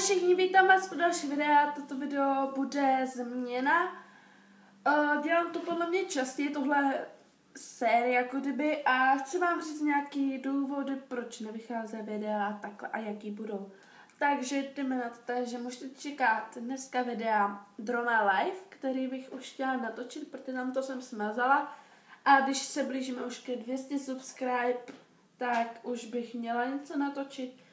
všichni, vítám vás u další videa. Toto video bude změna. Dělám to podle mě častěji, tohle série jako kdyby, a chci vám říct nějaký důvody, proč nevychází videa a takhle a jaký budou. Takže jdeme na to, takže můžete čekat dneska videa Drama Live, který bych už chtěla natočit, protože tam to jsem smazala. A když se blížíme už ke 200 subscribe, tak už bych měla něco natočit.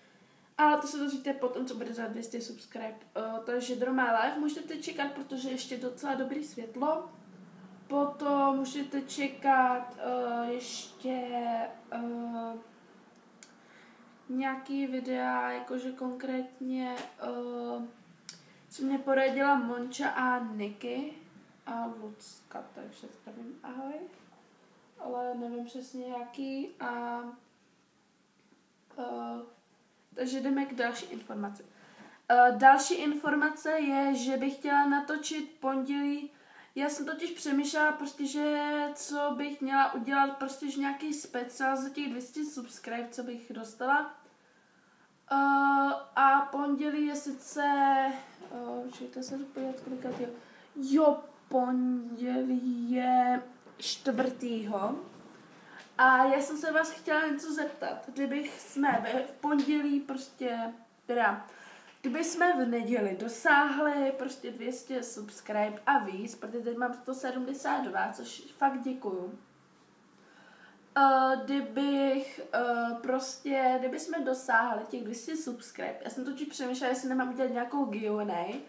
Ale to se dozvíte potom, co bude za 200 subscribe. Takže Drama Live můžete čekat, protože ještě docela dobrý světlo. Potom můžete čekat ještě nějaký videa, jakože konkrétně co mě poradila Monča a Niky a Lucka, takže zdravím, ahoj. Ale nevím přesně jaký a takže jdeme k další informaci. Další informace je, že bych chtěla natočit pondělí. Já jsem totiž přemýšlela prostě, že co bych měla udělat, prostě že nějaký speciál za těch 200 subscribe, co bych dostala. A pondělí je sice, čekajte se podívat, kolikat je. Jo, pondělí je 4. A já jsem se vás chtěla něco zeptat, kdybych jsme v pondělí prostě, kdyby jsme v neděli dosáhli prostě 200 subscribe a víc, protože teď mám 172, což fakt děkuju. Kdyby jsme dosáhli těch 200 subscribe, já jsem totiž přemýšlela, jestli nemám udělat nějakou Q&A,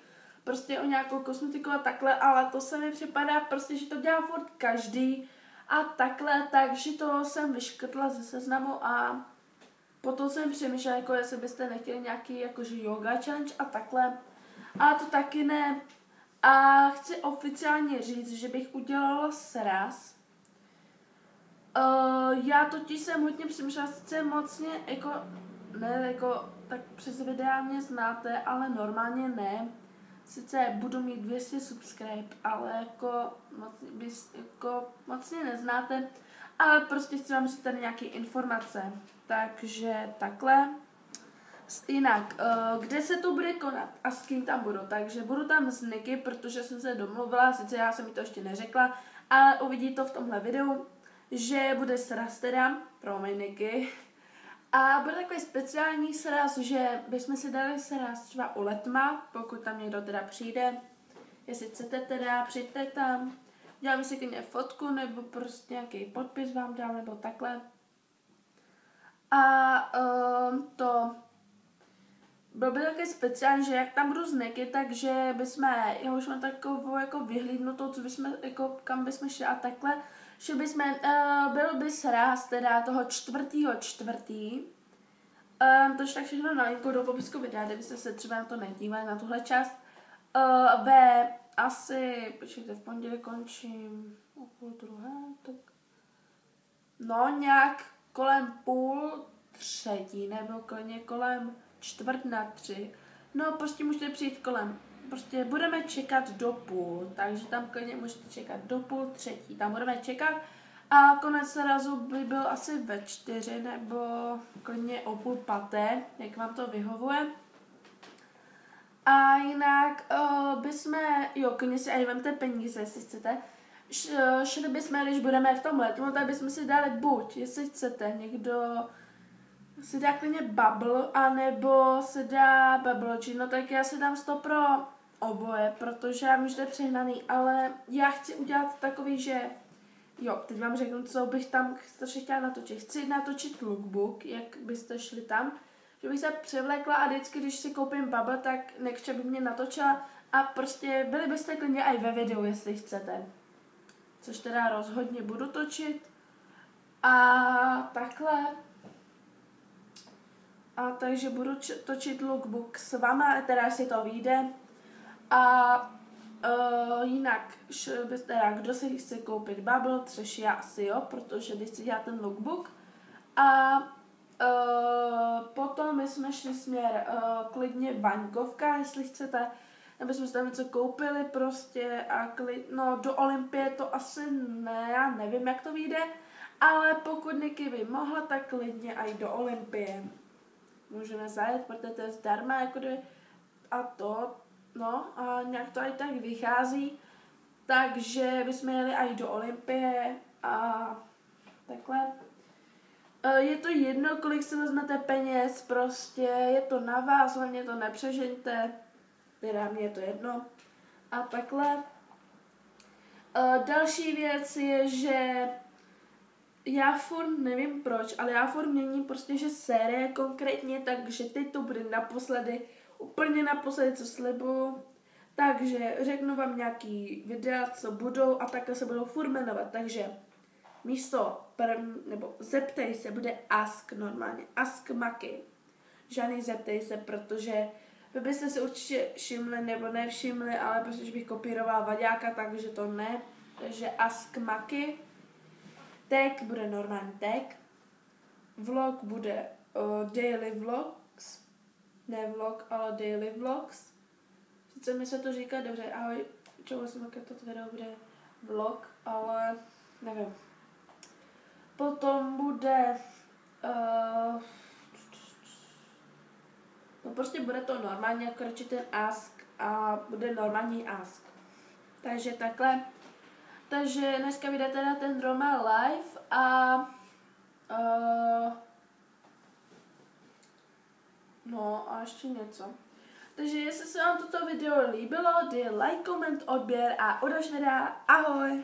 prostě o nějakou kosmetiku a takhle, ale to se mi připadá prostě, že to dělá furt každý a takhle, takže to jsem vyškrtla ze seznamu a potom jsem přemýšlela, jako jestli byste nechtěli nějaký jakože yoga challenge a takhle, ale to taky ne. A chci oficiálně říct, že bych udělala sraz. Já totiž jsem hodně přemýšlela, sice mocně, tak přes videa mě znáte, ale normálně ne. Sice budu mít 200 subscribe, ale mocně neznáte, ale prostě chci vám říct tady nějaké informace. Takže takhle. Jinak, kde se to bude konat a s kým tam budu? Takže budu tam s Niky, protože jsem se domluvila, sice já jsem mi to ještě neřekla, ale uvidí to v tomhle videu, že bude sraz teda pro mě Niky. A bude takový speciální sraz, že bychom si dali sraz třeba u Letma, pokud tam někdo teda přijde. Jestli chcete teda, přijďte tam. Děláme si klidně fotku, nebo prostě nějaký podpis vám dám, nebo takhle. A byl by takový speciální, že jak tam budu s Niky, takže já už mám takovou jako vyhlídnutou, co bychom, jako kam bychom šli a takhle, že byl by sraz teda toho 4.4. Tož tak všechno na linku do popisku videa, kdybyste se třeba na to nedívali, na tuhle část. Počkejte, v pondělí končím o 2:30, tak no nějak kolem 2:30, nebo klidně kolem 2:45. No prostě můžete přijít prostě budeme čekat do 2:30, takže tam klidně můžete čekat do 2:30, tam budeme čekat a konec srazu by byl asi ve 4 nebo klidně o 4:30, jak vám to vyhovuje. A jinak klidně si aj vemte peníze, jestli chcete. Šli bychom, když budeme v tom Letmu, tak bychom si dali buď, jestli chcete, někdo si dá klidně bubble, anebo se dá bubble tea, no tak já si dám 100 pro oboje, protože já vím, že to je přehnaný, ale já chci udělat takový, že teď vám řeknu, co bych tam chtěla natočit. Chci natočit lookbook, jak byste šli tam, že bych se převlékla a vždycky, když si koupím bubble, tak Nekča by mě natočila a prostě byli byste klidně i ve videu, jestli chcete. Což teda rozhodně budu točit. A takhle. A takže budu točit lookbook s váma, teda si to vyjde. A jinak, kdo si chce což bubble, což já asi jo, protože když si dělat ten lookbook. A potom my jsme šli směr klidně Vaňkovka, jestli chcete, aby jsme si tam něco koupili prostě a do Olympie to asi ne, já nevím, jak to vyjde, ale pokud Niky by mohla, tak klidně i do Olympie. Můžeme zajet, protože to je zdarma, jako a to, no a nějak to i tak vychází, takže bychom jeli i do Olympie a takhle. Je to jedno, kolik si vezmete peněz, prostě je to na vás, hlavně to nepřežeňte, teda mě je to jedno a takhle. Další věc je, že já furt nevím proč, ale já furt měním prostě, že série konkrétně, takže teď to bude naposledy, úplně naposledy, co slibuju. Takže řeknu vám nějaký videa, co budou a takhle se budou furt jmenovat, takže místo nebo zeptej se, bude ask normálně, ask Maki. Žádný zeptej se, protože vy byste si určitě všimli nebo nevšimli, ale prostě, že bych kopírovala Vaďáka, takže to ne. Takže ask Maki. Tag bude normální tag. Vlog bude daily vlogs. Ne vlog, ale daily vlogs. Sice mi se to říká dobře, ahoj, čau, jsem toto video bude vlog, ale nevím. Potom bude no prostě bude to normálně, jako ten ask a bude normální ask. Takže takhle. Takže dneska vyjde teda ten Roma live a no a ještě něco. Takže jestli se vám toto video líbilo, dej like, koment, odběr a udaž videa. Ahoj!